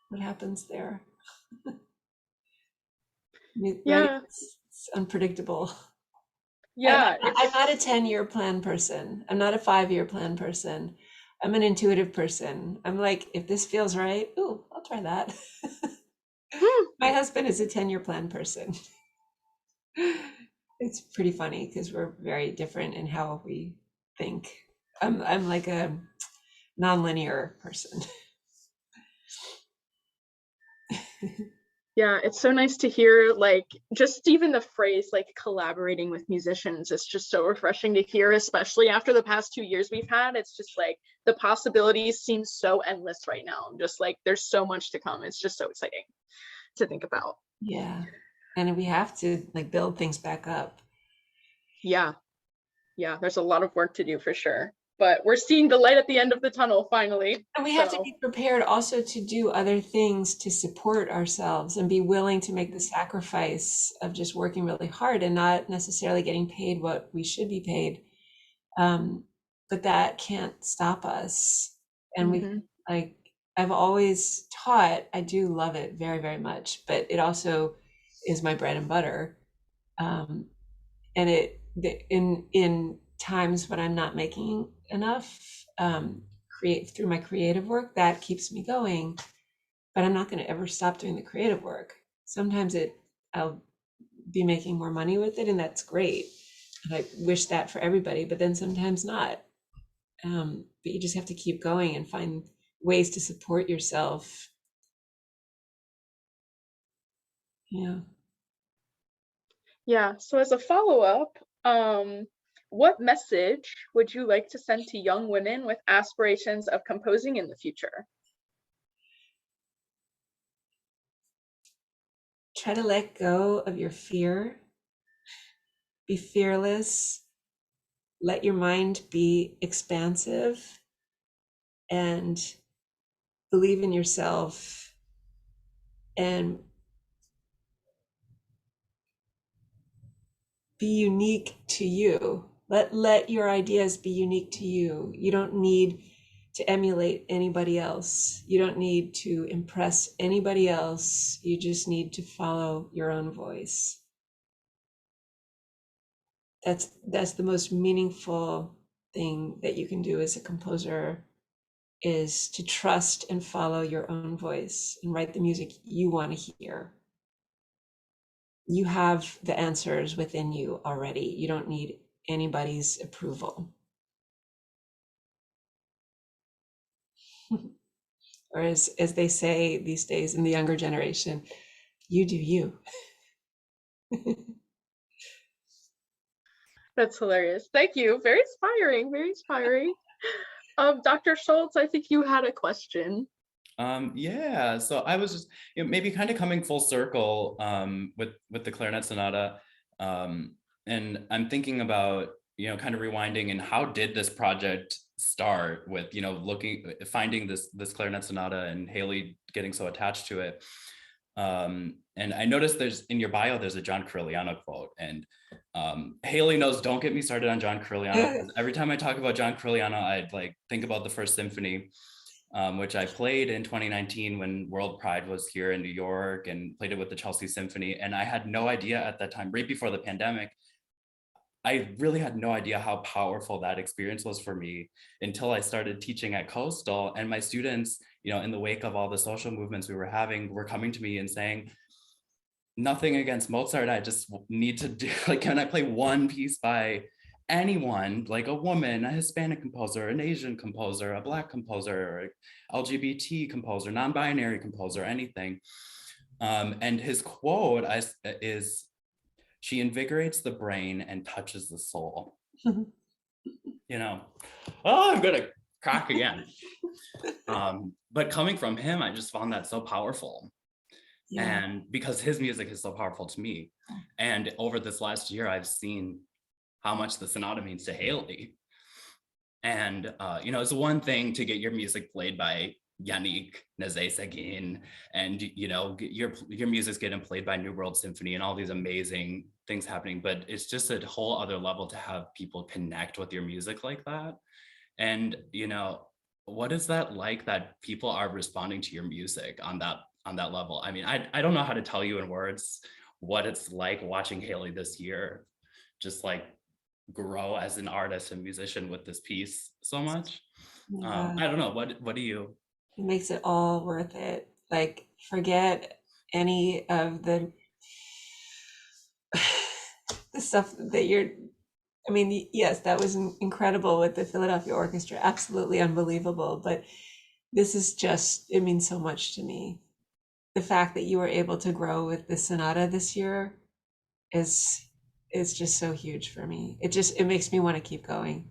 what happens there. Right? Yeah. It's unpredictable. Yeah. I'm not a 10-year plan person. I'm not a 5-year plan person. I'm an intuitive person. I'm like, if this feels right, ooh, I'll try that. My husband is a 10-year plan person. It's pretty funny because we're very different in how we think. I'm like a nonlinear person. Yeah, it's so nice to hear, like, just even the phrase, like, collaborating with musicians. It's just so refreshing to hear, especially after the past 2 years we've had. It's just like the possibilities seem so endless right now. Just like there's so much to come. It's just so exciting to think about. Yeah. And we have to like build things back up. Yeah. Yeah, there's a lot of work to do for sure. But we're seeing the light at the end of the tunnel finally. And we have to So, be prepared also to do other things to support ourselves and be willing to make the sacrifice of just working really hard and not necessarily getting paid what we should be paid. But that can't stop us. And we mhm. like I've always taught. I do love it very, very much, but it also is my bread and butter. Um, and in times when I'm not making enough, create through my creative work, that keeps me going. But I'm not going to ever stop doing the creative work. Sometimes I'll be making more money with it, and that's great. And I wish that for everybody, but then sometimes not. But you just have to keep going and find ways to support yourself. Yeah. Yeah. So as a follow-up, what message would you like to send to young women with aspirations of composing in the future? Try to let go of your fear. Be fearless. Let your mind be expansive and believe in yourself and be unique to you. Let your ideas be unique to you. You don't need to emulate anybody else. You don't need to impress anybody else. You just need to follow your own voice. That's the most meaningful thing that you can do as a composer, is to trust and follow your own voice and write the music you want to hear. You have the answers within you already. You don't need anybody's approval. Or as they say these days in the younger generation, you do you. That's hilarious. Thank you. Very inspiring. Very inspiring. Dr. Schultz, I think you had a question. Yeah, so I was just, maybe kind of coming full circle with the clarinet sonata, and I'm thinking about, kind of rewinding, and how did this project start with, finding this clarinet sonata and Hailey getting so attached to it. And I noticed there's in your bio there's a John Corigliano quote, and Hailey knows, don't get me started on John Corigliano. Every time I talk about John Corigliano, I'd like think about the First Symphony, which I played in 2019 when World Pride was here in New York, and played it with the Chelsea Symphony. And I had no idea at that time, right before the pandemic, I really had no idea how powerful that experience was for me until I started teaching at Coastal. And my students, in the wake of all the social movements we were having, were coming to me and saying, nothing against Mozart, I just need to do, like, can I play one piece by anyone, like a woman, a Hispanic composer, an Asian composer, a Black composer, or LGBT composer, non-binary composer, anything. And his quote is, she invigorates the brain and touches the soul. I'm gonna crack again. But coming from him, I just found that so powerful. Yeah. And because his music is so powerful to me. And over this last year, I've seen how much the sonata means to Hailey. And, it's one thing to get your music played by Yannick Nézet-Séguin, and, your music's getting played by New World Symphony and all these amazing things happening. But it's just a whole other level to have people connect with your music like that. And, what is that like, that people are responding to your music on that level? I mean, I don't know how to tell you in words what it's like watching Hailey this year just like grow as an artist and musician with this piece so much. Yeah. I don't know, what do you? It makes it all worth it. Like, forget any of the stuff that I mean, yes, that was incredible with the Philadelphia Orchestra, absolutely unbelievable. But this is just, it means so much to me. The fact that you were able to grow with the sonata this year is just so huge for me. It makes me want to keep going.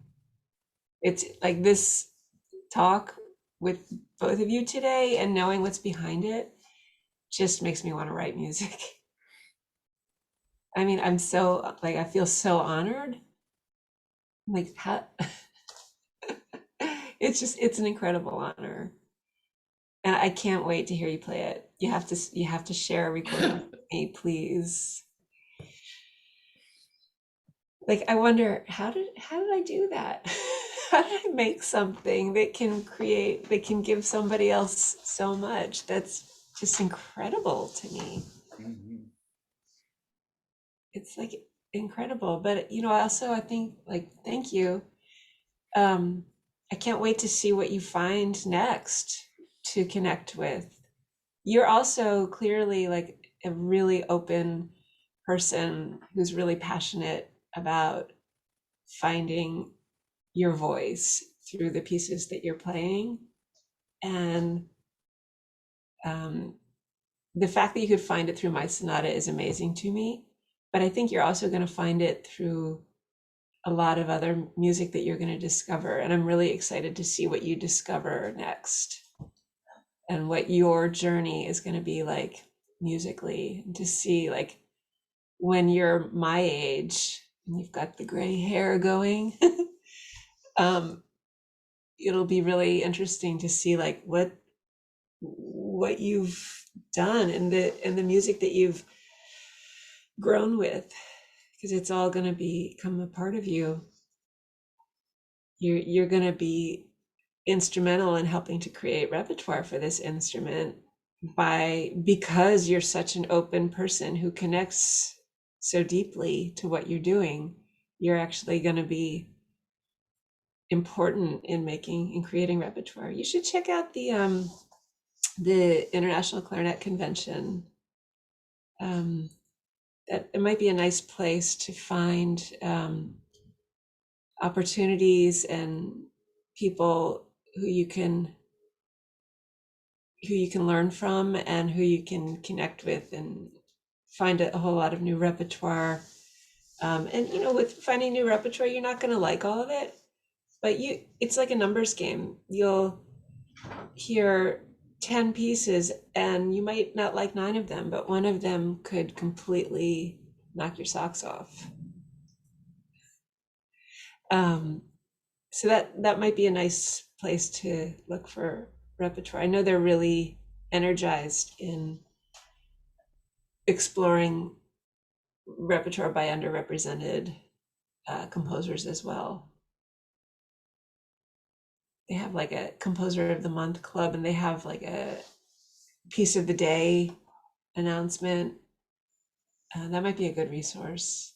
It's like this talk with both of you today, and knowing what's behind it just makes me want to write music. I mean, I feel so honored. Like, how it's an incredible honor. And I can't wait to hear you play it. You have to share a recording with me, please. Like, I wonder, how did I do that? how did I make something that can give somebody else so much? That's just incredible to me. Mhm. It's like incredible. But I think like, thank you. I can't wait to see what you find next to connect with. You're also clearly like a really open person who's really passionate about finding your voice through the pieces that you're playing. And um, the fact that you could find it through my sonata is amazing to me. But I think you're also going to find it through a lot of other music that you're going to discover. And I'm really excited to see what you discover next and what your journey is going to be like musically, to see like when you're my age and you've got the gray hair going. um, it'll be really interesting to see like what you've done and the music that you've grown with, because it's all going to become a part of you. You're going to be instrumental in helping to create repertoire for this instrument because you're such an open person who connects so deeply to what you're doing. You're actually going to be important in making and creating repertoire. You should check out the International Clarinet Convention. That it might be a nice place to find opportunities and people who you can learn from and who you can connect with and find a whole lot of new repertoire. And with finding new repertoire, you're not going to like all of it, but it's like a numbers game. You'll hear 10 pieces and you might not like 9 of them, but one of them could completely knock your socks off. So that might be a nice place to look for repertoire. I know they're really energized in exploring repertoire by underrepresented composers as well. They have like a composer of the month club, and they have like a piece of the day announcement. That might be a good resource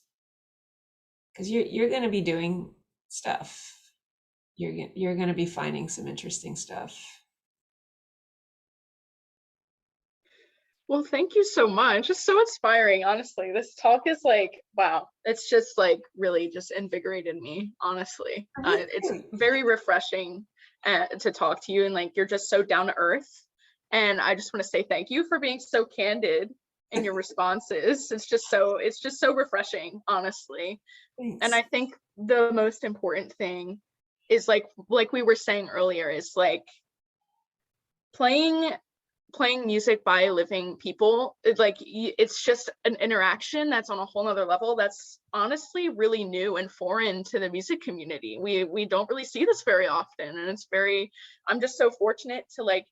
because you're going to be doing stuff. You're going to be finding some interesting stuff. Well, thank you so much. It's so inspiring, honestly. This talk is like, wow, it's just like really just invigorated me, honestly. It's very refreshing to talk to you, and like you're just so down to earth. And I just want to say thank you for being so candid in your responses. It's just so refreshing, honestly. Thanks. And I think the most important thing is like we were saying earlier, is like playing music by living people. It's just an interaction that's on a whole nother level that's honestly really new and foreign to the music community. We don't really see this very often, and I'm just so fortunate to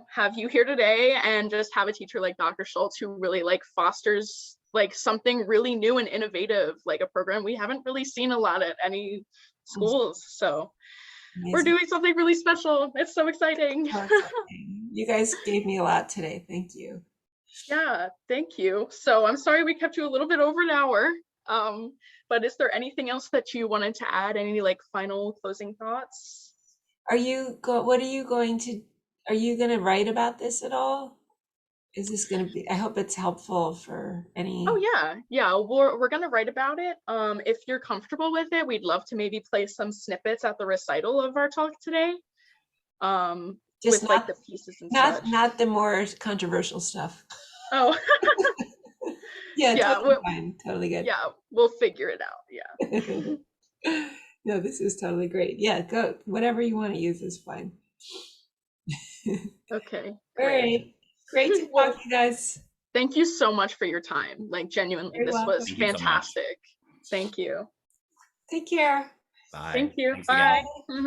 have you here today and just have a teacher like Dr. Schultz who really fosters something really new and innovative, like a program we haven't really seen a lot at any schools. So Amazing. We're doing something really special. It's so exciting. You guys gave me a lot today. Thank you. Yeah, thank you. So I'm sorry we kept you a little bit over an hour. But is there anything else that you wanted to add? Any final closing thoughts? Are you going to write about this at all? Is this going to be, I hope it's helpful for any. Oh yeah, we're gonna write about it. If you're comfortable with it, we'd love to maybe play some snippets at the recital of our talk today. Just with not, the pieces and such. Such. Not the more controversial stuff. Oh. Yeah, totally fine. Totally good. Yeah, we'll figure it out. Yeah. No, this is totally great. Yeah, go. Whatever you want to use is fine. Okay. Great. All right. Great to talk to you guys. Thank you so much for your time. Genuinely, this was fantastic. Thank you. Take care. Bye. Thank you. Thanks Bye. Again.